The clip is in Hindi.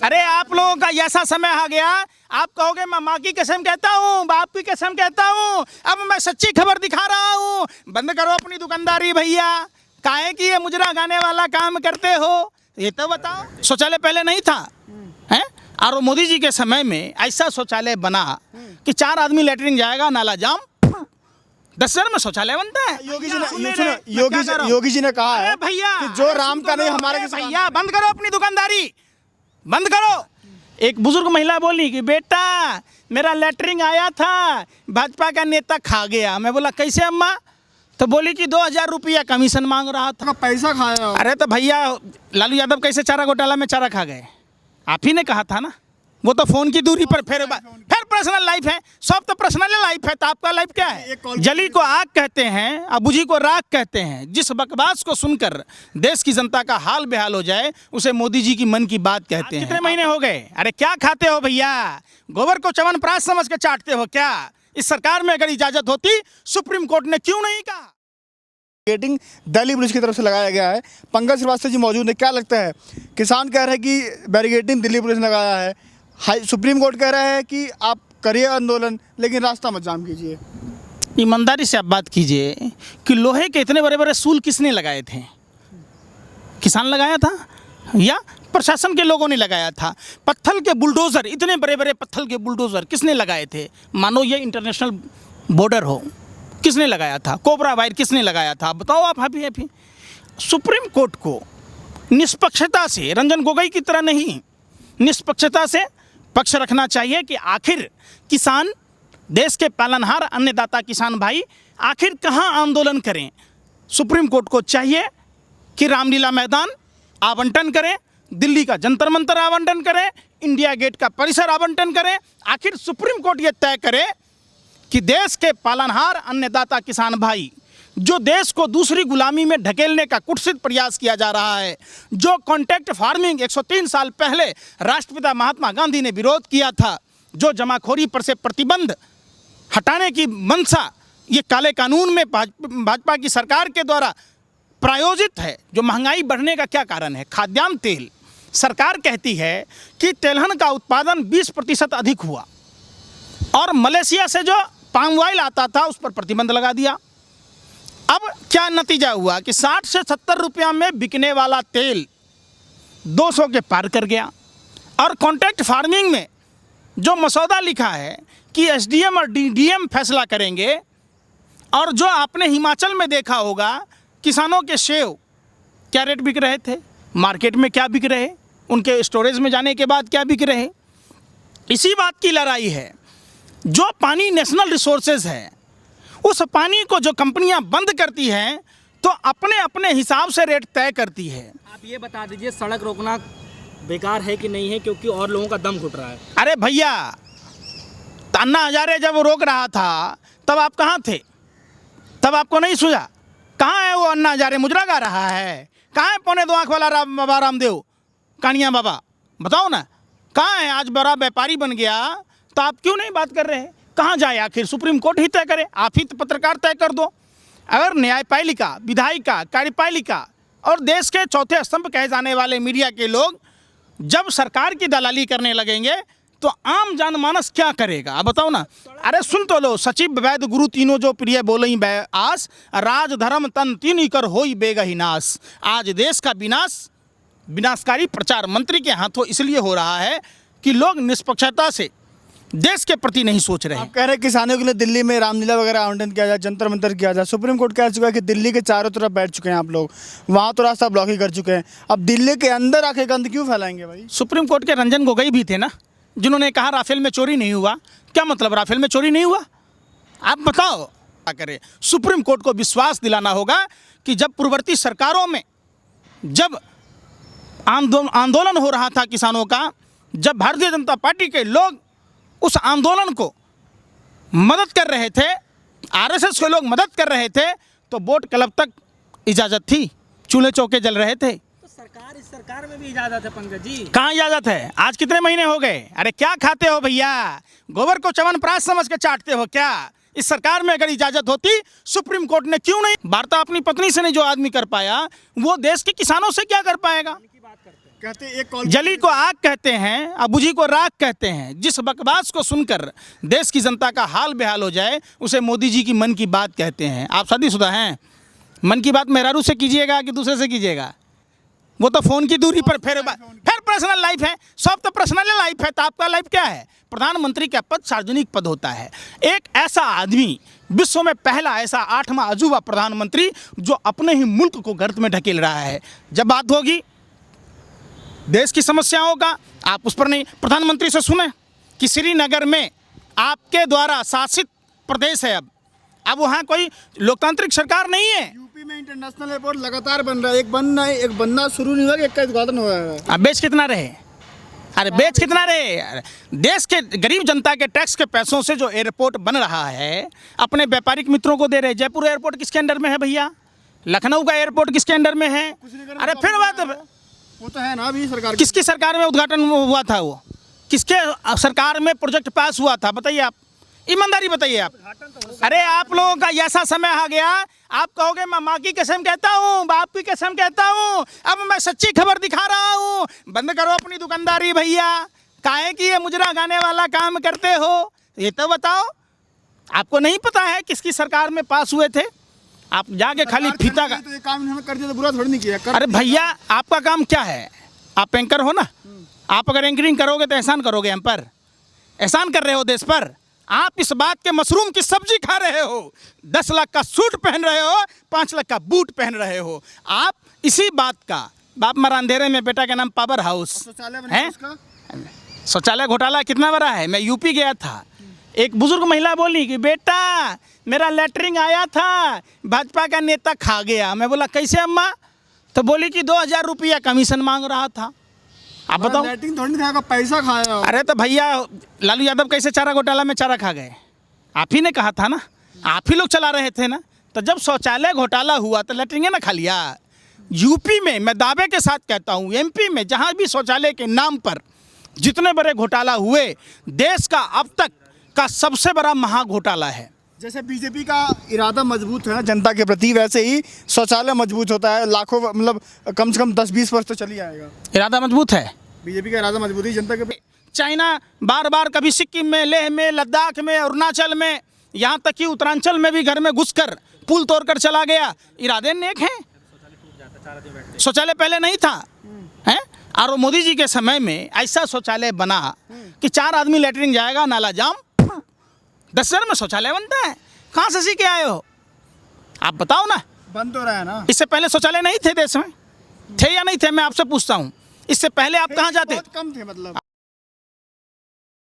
अरे आप लोगों का ऐसा समय आ गया, आप कहोगे मैं माँ की कसम कहता हूँ, बाप की कसम कहता हूँ, अब मैं सच्ची खबर दिखा रहा हूँ। बंद करो अपनी दुकानदारी भैया, काहे कि ये मुजरा गाने वाला काम करते हो। ये तो बताओ, शौचालय पहले नहीं था हैं? और मोदी जी के समय में ऐसा शौचालय बना कि 4 आदमी लेटरिन जाएगा, नाला जाम, 10 जन में शौचालय बनता है। योगी जी ने कहा है भैया कि जो राम का नहीं हमारे भैया, बंद करो अपनी दुकानदारी, बंद करो। एक बुजुर्ग महिला बोली कि बेटा मेरा लेटरिन आया था, भाजपा का नेता खा गया। मैं बोला कैसे अम्मा? तो बोली कि 2000 रुपया कमीशन मांग रहा था। पैसा खाया। अरे तो भैया लालू यादव कैसे चारा घोटाला में चारा खा गए? आप ही ने कहा था ना। वो तो फोन की दूरी पर फिर पर्सनल लाइफ है, सब तो पर्सनल लाइफ है, तो आपका लाइफ क्या है? जली को आग कहते हैं, अबूझी को राख कहते हैं। जिस बकवास को सुनकर देश की जनता का हाल बेहाल हो जाए उसे मोदी जी की मन की बात कहते हैं। कितने महीने हो गए? अरे क्या खाते हो भैया? गोबर को च्यवनप्राश समझ के चाटते हो क्या? इस सरकार में अगर इजाजत होती सुप्रीम कोर्ट ने क्यों नहीं कहा? बैरिकेडिंग दिल्ली पुलिस की तरफ से लगाया गया है। पंकज श्रीवास्तव जी मौजूद है, क्या लगता है? किसान कह रहे हैं कि बैरिकेडिंग दिल्ली पुलिस ने लगाया है, सुप्रीम कोर्ट कह रहा है कि आप करिए आंदोलन लेकिन रास्ता मत जाम कीजिए। ईमानदारी से आप बात कीजिए कि लोहे के इतने बड़े बड़े सूल किसने लगाए थे? किसान लगाया था या प्रशासन के लोगों ने लगाया था? पत्थर के बुलडोजर, इतने बड़े बड़े पत्थर के बुलडोजर किसने लगाए थे? मानो ये इंटरनेशनल बॉर्डर हो, किसने लगाया था? कोबरा वायर किसने लगाया था? बताओ आप। अभी सुप्रीम कोर्ट को निष्पक्षता से, रंजन गोगोई की तरह नहीं, निष्पक्षता से पक्ष रखना चाहिए कि आखिर किसान, देश के पालनहार अन्नदाता किसान भाई आखिर कहाँ आंदोलन करें। सुप्रीम कोर्ट को चाहिए कि रामलीला मैदान आवंटन करें, दिल्ली का जंतर मंतर आवंटन करें, इंडिया गेट का परिसर आवंटन करें। आखिर सुप्रीम कोर्ट ये तय करे कि देश के पालनहार अन्नदाता किसान भाई, जो देश को दूसरी गुलामी में ढकेलने का कुत्सित प्रयास किया जा रहा है, जो कॉन्ट्रैक्ट फार्मिंग 103 साल पहले राष्ट्रपिता महात्मा गांधी ने विरोध किया था, जो जमाखोरी पर से प्रतिबंध हटाने की मंशा ये काले कानून में भाजपा की सरकार के द्वारा प्रायोजित है, जो महंगाई बढ़ने का क्या कारण है? खाद्यान्न तेल, सरकार कहती है कि तेलहन का उत्पादन 20% अधिक हुआ और मलेशिया से जो पाम ऑयल आता था उस पर प्रतिबंध लगा दिया। अब क्या नतीजा हुआ कि 60 से 70 रुपया में बिकने वाला तेल 200 के पार कर गया। और कॉन्ट्रैक्ट फार्मिंग में जो मसौदा लिखा है कि एसडीएम और डीडीएम फैसला करेंगे, और जो आपने हिमाचल में देखा होगा किसानों के सेव क्या रेट बिक रहे थे, मार्केट में क्या बिक रहे, उनके स्टोरेज में जाने के बाद क्या बिक रहे, इसी बात की लड़ाई है। जो पानी नेशनल रिसोर्सेज है, उस पानी को जो कंपनियां बंद करती हैं तो अपने अपने हिसाब से रेट तय करती है। आप ये बता दीजिए सड़क रोकना बेकार है कि नहीं है, क्योंकि और लोगों का दम घुट रहा है। अरे भैया, अन्ना हजारे जब वो रोक रहा था तब आप कहाँ थे? तब आपको नहीं सूझा? कहाँ है वो अन्ना हजारे? मुजरा गा रहा है? कहाँ है पौने 2 आँख वाला बाबा रामदेव, कानिया बाबा? बताओ ना, कहाँ है? आज बड़ा व्यापारी बन गया तो आप क्यों नहीं बात कर रहे हैं? कहाँ जाए आखिर? सुप्रीम कोर्ट ही तय करे, आप ही पत्रकार तय कर दो। अगर न्यायपालिका, विधायिका, कार्यपालिका और देश के चौथे स्तंभ कहे जाने वाले मीडिया के लोग जब सरकार की दलाली करने लगेंगे तो आम जनमानस क्या करेगा? आप बताओ ना। अरे सुन तो लो, सचिव वैद्य गुरु तीनों जो प्रिय बोलई आस, राज धर्म तन तीन कर होई बेगहि नाश। आज देश का विनाशकारी प्रचार मंत्री के हाथों इसलिए हो रहा है कि लोग निष्पक्षता से देश के प्रति नहीं सोच रहे। आप कह रहे हैं किसानों के लिए दिल्ली में रामलीला वगैरह आवंटन किया जाए, जंतर मंतर किया जाए। सुप्रीम कोर्ट कह चुका है कि दिल्ली के चारों तरफ बैठ चुके हैं आप लोग, वहाँ तो रास्ता ब्लॉक ही कर चुके हैं, अब दिल्ली के अंदर आके गंद क्यों फैलाएंगे भाई? सुप्रीम कोर्ट के रंजन गोगोई भी थे ना, जिन्होंने कहा राफेल में चोरी नहीं हुआ। क्या मतलब राफेल में चोरी नहीं हुआ? आप बताओ क्या करें? सुप्रीम कोर्ट को विश्वास दिलाना होगा कि जब पूर्ववर्ती सरकारों में जब आंदोलन हो रहा था किसानों का, जब भारतीय जनता पार्टी के लोग उस आंदोलन को मदद कर रहे थे, आरएसएस के लोग मदद कर रहे थे, तो बोट क्लब तक इजाज़त थी, चूल्हे चौके जल रहे थे। इस सरकार में भी इजाजत है पंकज जी? कहाँ इजाजत है? आज कितने महीने हो गए? अरे क्या खाते हो भैया? गोबर को च्यवनप्राश समझ के चाटते हो क्या? इस सरकार में अगर इजाजत होती सुप्रीम कोर्ट ने क्यों नहीं? वार्ता अपनी पत्नी से नहीं जो आदमी कर पाया, वो देश के किसानों से क्या कर पाएगा? की बात करते हैं। कहते एक कॉल जली को आग कहते हैं, अबूझी को राख कहते हैं। जिस बकवास को सुनकर देश की जनता का हाल बेहाल हो जाए उसे मोदी जी की मन की बात कहते हैं। आप शादीशुदा हैं, मन की बात मेहरारू से कीजिएगा कि दूसरे से कीजिएगा? वो तो फ़ोन की दूरी पर फिर पर्सनल लाइफ है, सब तो पर्सनल लाइफ है। तो आपका लाइफ क्या है? प्रधानमंत्री का पद सार्वजनिक पद होता है। एक ऐसा आदमी, विश्व में पहला ऐसा 8वां अजूबा प्रधानमंत्री जो अपने ही मुल्क को गर्त में ढकेल रहा है। जब बात होगी देश की समस्याओं का, आप उस पर नहीं। प्रधानमंत्री से सुने कि श्रीनगर में आपके द्वारा शासित प्रदेश है, अब वहाँ कोई लोकतांत्रिक सरकार नहीं है। यूपी में इंटरनेशनल एयरपोर्ट लगातार बन रहा है, एक बनना शुरू नहीं हुआ कि एक का उद्घाटन हुआ है। अब बेच कितना रहे? अरे बेच कितना रहे? अरे देश के गरीब जनता के टैक्स के पैसों से जो एयरपोर्ट बन रहा है अपने व्यापारिक मित्रों को दे रहे। जयपुर एयरपोर्ट किसके अंडर में है भैया? लखनऊ का एयरपोर्ट किसके अंडर में है? अरे फिर बात, वो तो है ना अभी सरकार किसकी सरकार में उद्घाटन हुआ था? वो किसके सरकार में प्रोजेक्ट पास हुआ था? बताइए आप, ईमानदारी बताइए आप। अरे आप लोगों का ऐसा समय आ गया, आप कहोगे मैं माँ की कसम कहता हूँ, बाप की कसम कहता हूँ, अब मैं सच्ची खबर दिखा रहा हूँ। बंद करो अपनी दुकानदारी भैया, काहे कि ये मुजरा गाने वाला काम करते हो? ये तो बताओ, आपको नहीं पता है किसकी सरकार में पास हुए थे? आप जाके खाली फीता का तो ये काम इन्होंने कर दिया तो बुरा थोड़ी नहीं किया। अरे भैया आपका काम क्या है? आप एंकर हो ना, आप अगर एंकरिंग करोगे तो एहसान करोगे हम पर, एहसान कर रहे हो देश पर। आप इस बात के मशरूम की सब्जी खा रहे हो, 10 लाख का सूट पहन रहे हो, 5 लाख का बूट पहन रहे हो। आप इसी बात का, बाप मरा अंधेरे में बेटा का नाम पावर हाउस है। शौचालय घोटाला कितना बड़ा है? मैं यूपी गया था, एक बुजुर्ग महिला बोली कि बेटा मेरा लेटरिंग आया था, भाजपा का नेता खा गया। मैं बोला कैसे अम्मा? तो बोली कि 2000 रुपया कमीशन मांग रहा था। आप बताओ, लेटरिंग थोड़ी नहीं खाया, पैसा खाया। अरे तो भैया लालू यादव कैसे चारा घोटाला में चारा खा गए? आप ही ने कहा था ना, आप ही लोग चला रहे थे ना। तो जब शौचालय घोटाला हुआ तो लेटरिंग ना खा लिया। यूपी में मैं दावे के साथ कहता हूँ, एमपी में जहाँ भी शौचालय के नाम पर जितने बड़े घोटाला हुए, देश का अब तक का सबसे बड़ा महा घोटाला है। जैसे बीजेपी का इरादा मजबूत है ना जनता के प्रति, वैसे ही शौचालय मजबूत होता है। लाखों मतलब कम से कम 10-20 वर्ष तो चल ही आएगा। इरादा मजबूत है, बीजेपी का इरादा मजबूत है जनता के प्रति। चाइना बार बार कभी सिक्किम में, लेह में, लद्दाख में, अरुणाचल में, यहाँ तक कि उत्तरांचल में भी घर में घुसकर पुल तोड़कर चला गया। इरादे नेक हैं। शौचालय पहले नहीं था हैं, और मोदी जी के समय में ऐसा शौचालय बना कि 4 आदमी लेटरिन जाएगा, नाला जाम, 10 में शौचालय बनता है। कहाँ से सीख के आए हो आप? बताओ ना। बंद हो रहा है ना। इससे पहले शौचालय नहीं थे देश में? थे या नहीं थे? मैं आपसे पूछता हूँ, इससे पहले आप कहाँ जाते? बहुत कम थे मतलब।